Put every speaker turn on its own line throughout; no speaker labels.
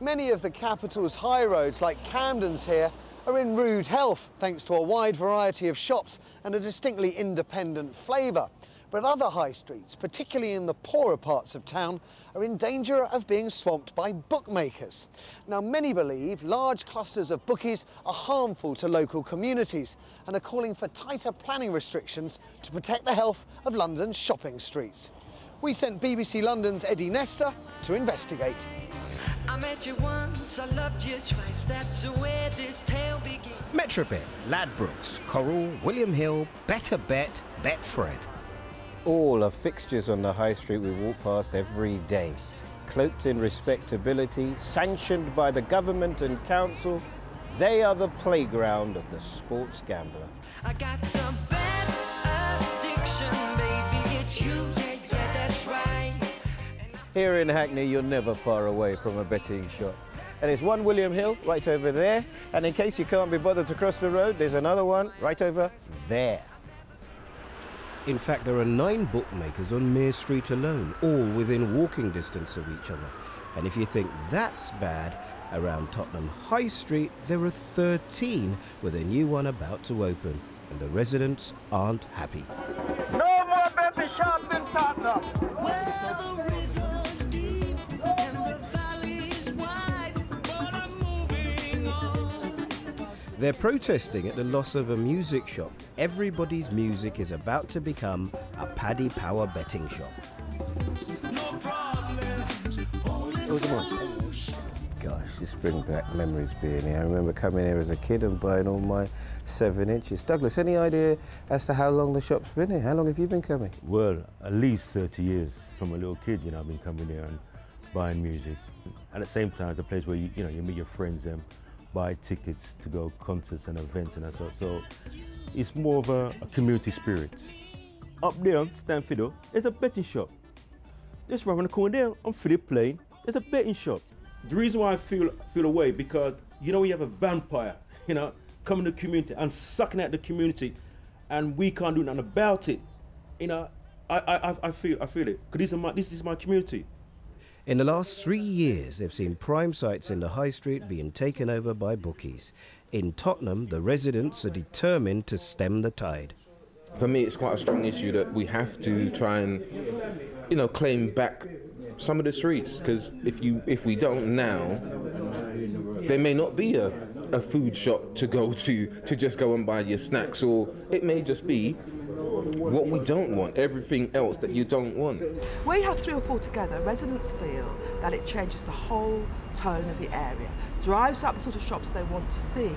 Many of the capital's high roads, like Camden's here, are in rude health thanks to a wide variety of shops and a distinctly independent flavour. But other high streets, particularly in the poorer parts of town, are in danger of being swamped by bookmakers. Now, many believe large clusters of bookies are harmful to local communities and are calling for tighter planning restrictions to protect the health of London's shopping streets. We sent BBC London's Eddie Nestor to investigate.
I met you once, I loved you twice, that's where this tale begins.
Metrobit, Ladbrokes, Coral, William Hill, Better Bet, Betfred. All are fixtures on the high street we walk past every day. Cloaked in respectability, sanctioned by the government and council, they are the playground of the sports gambler.
I got a bad addiction, baby, it's you, yeah, that's right.
Here in Hackney, you're never far away from a betting shop. And there's one William Hill right over there, and in case you can't be bothered to cross the road, there's another one right over there. In fact, there are 9 bookmakers on Mere Street alone, all within walking distance of each other. And if you think that's bad, around Tottenham High Street, there are 13 with a new one about to open. And the residents aren't happy.
No more betting shops in Tottenham!
Well, the river's deep and the valley's wide, but I'm moving on.
They're protesting at the loss of a music shop. Everybody's music is about to become a Paddy Power betting shop.
No problems,
Gosh, this brings back memories being here. I remember coming here as a kid and buying all my 7 inches. Douglas, any idea as to how long the shop's been here? How long have you been coming?
Well, at least 30 years. From a little kid, you know, I've been coming here and buying music. And at the same time, it's a place where you meet your friends and buy tickets to go concerts and events and that sort. So it's more of a community spirit. Up there on Stanfiddle, there's a betting shop. Just around the corner there on Philip Plain, there's a betting shop. The reason why I feel away, because you know we have a vampire, you know, coming to the community and sucking at the community, and we can't do nothing about it. You know, I feel it, because this is my community.
In the last 3 years, they've seen prime sites in the high street being taken over by bookies. In Tottenham, the residents are determined to stem the tide.
For me, it's quite a strong issue that we have to try and, you know, claim back some of the streets, because if we don't now, there may not be a food shop to go to just go and buy your snacks, or it may just be what we don't want, everything else that you don't want.
We have 3 or 4 together. Residents feel that it changes the whole tone of the area, drives up the sort of shops they want to see,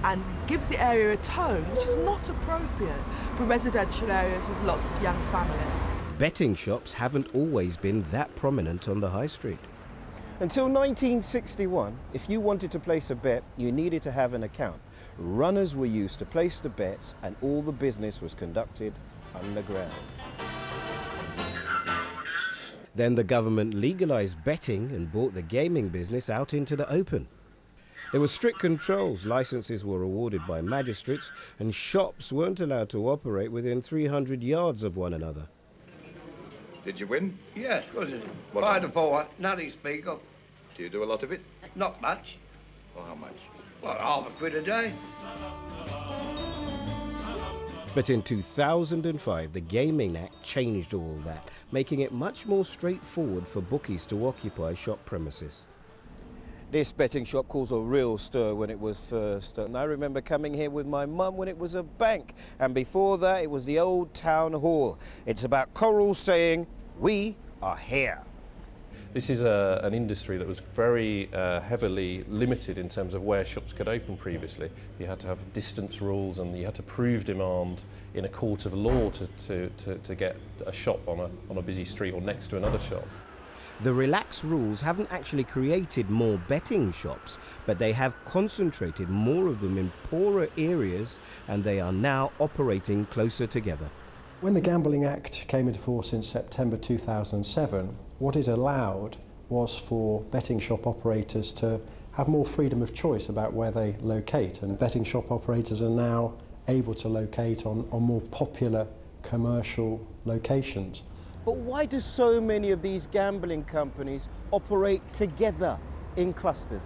and gives the area a tone which is not appropriate for residential areas with lots of young families.
Betting shops haven't always been that prominent on the high street. Until 1961, if you wanted to place a bet, you needed to have an account. Runners were used to place the bets, and all the business was conducted underground. Then the government legalised betting and brought the gaming business out into the open. There were strict controls, licences were awarded by magistrates, and shops weren't allowed to operate within 300 yards of one another.
Did you win?
Yes, was it?
What?
5 to 4, nothing to speak of.
Do you do a lot of it?
Not much.
Well, how much?
Well, £0.50 a day.
But in 2005, the Gaming Act changed all that, making it much more straightforward for bookies to occupy shop premises. This betting shop caused a real stir when it was first. And I remember coming here with my mum when it was a bank. And before that, it was the old town hall. It's about Coral saying, "We are here."
This is an industry that was very heavily limited in terms of where shops could open previously. You had to have distance rules, and you had to prove demand in a court of law to get a shop on a busy street or next to another shop.
The relaxed rules haven't actually created more betting shops, but they have concentrated more of them in poorer areas, and they are now operating closer together.
When the Gambling Act came into force in September 2007, what it allowed was for betting shop operators to have more freedom of choice about where they locate, and betting shop operators are now able to locate on more popular commercial locations.
But why do so many of these gambling companies operate together? in clusters?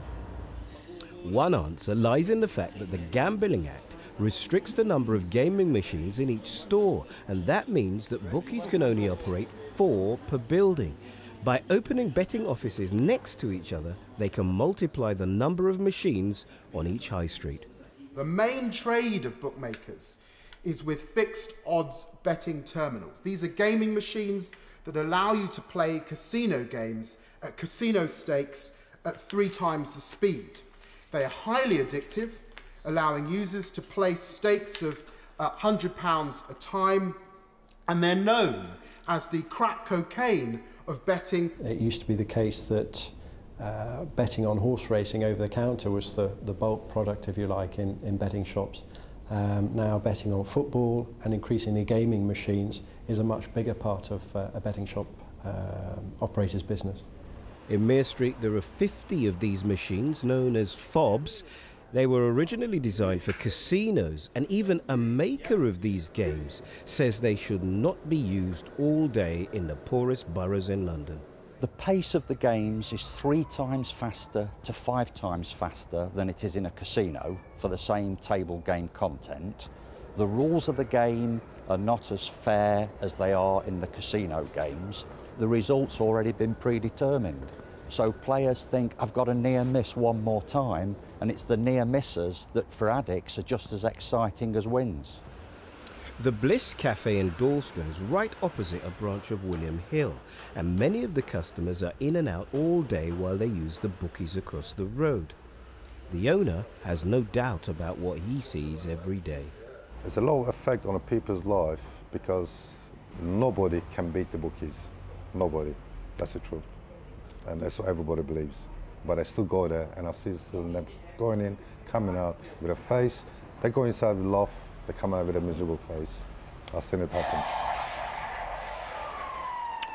One answer lies in the fact that the Gambling Act restricts the number of gaming machines in each store, and that means that bookies can only operate 4 per building. By opening betting offices next to each other, they can multiply the number of machines on each high street.
The main trade of bookmakers is with fixed odds betting terminals. These are gaming machines that allow you to play casino games at casino stakes at 3 times the speed. They are highly addictive, allowing users to place stakes of £100 a time, and they're known as the crack cocaine of betting.
It used to be the case that betting on horse racing over the counter was the bulk product, if you like, in betting shops. Now betting on football and increasingly gaming machines is a much bigger part of a betting shop operator's business.
In Mere Street there are 50 of these machines known as fobs. They were originally designed for casinos, and even a maker of these games says they should not be used all day in the poorest boroughs in London.
The pace of the games is 3 times faster to 5 times faster than it is in a casino for the same table game content. The rules of the game are not as fair as they are in the casino games. The result's already been predetermined. So players think, I've got a near miss one more time, and it's the near misses that for addicts are just as exciting as wins.
The Bliss Cafe in Dalston is right opposite a branch of William Hill, and many of the customers are in and out all day while they use the bookies across the road. The owner has no doubt about what he sees every day.
There's a lot of effect on a people's life because nobody can beat the bookies. Nobody. That's the truth. And that's what everybody believes. But I still go there and I see them going in, coming out with a face. They go inside with love, they come out with a miserable face. I've seen it happen.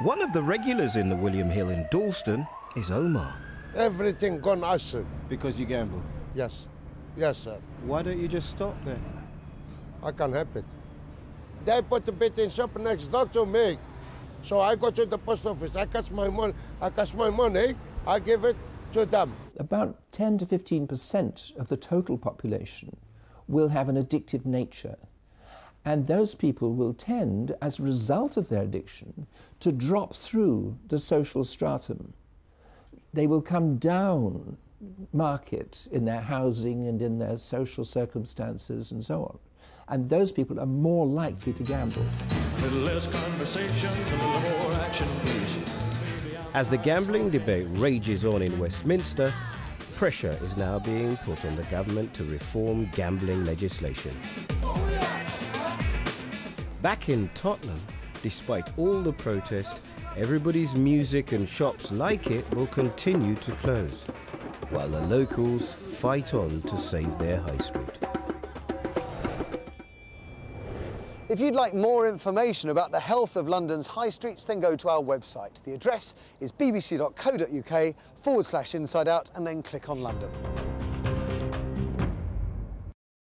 One of the regulars in the William Hill in Dalston is Omar.
Everything gone acid.
Because you gamble?
Yes. Yes, sir.
Why don't you just stop then?
I can't help it. They put the betting shop next door to me. So I go to the post office, I cash my money, I give it to them.
About 10 to 15% of the total population will have an addictive nature. And those people will tend, as a result of their addiction, to drop through the social stratum. They will come down market in their housing and in their social circumstances and so on. And those people are more likely to gamble.
A little less conversation, a little more action, please.
As the gambling debate rages on in Westminster, pressure is now being put on the government to reform gambling legislation. Back in Tottenham, despite all the protest, everybody's music and shops like it will continue to close, while the locals fight on to save their high street.
If you'd like more information about the health of London's high streets, then go to our website. The address is bbc.co.uk/inside out, and then click on London.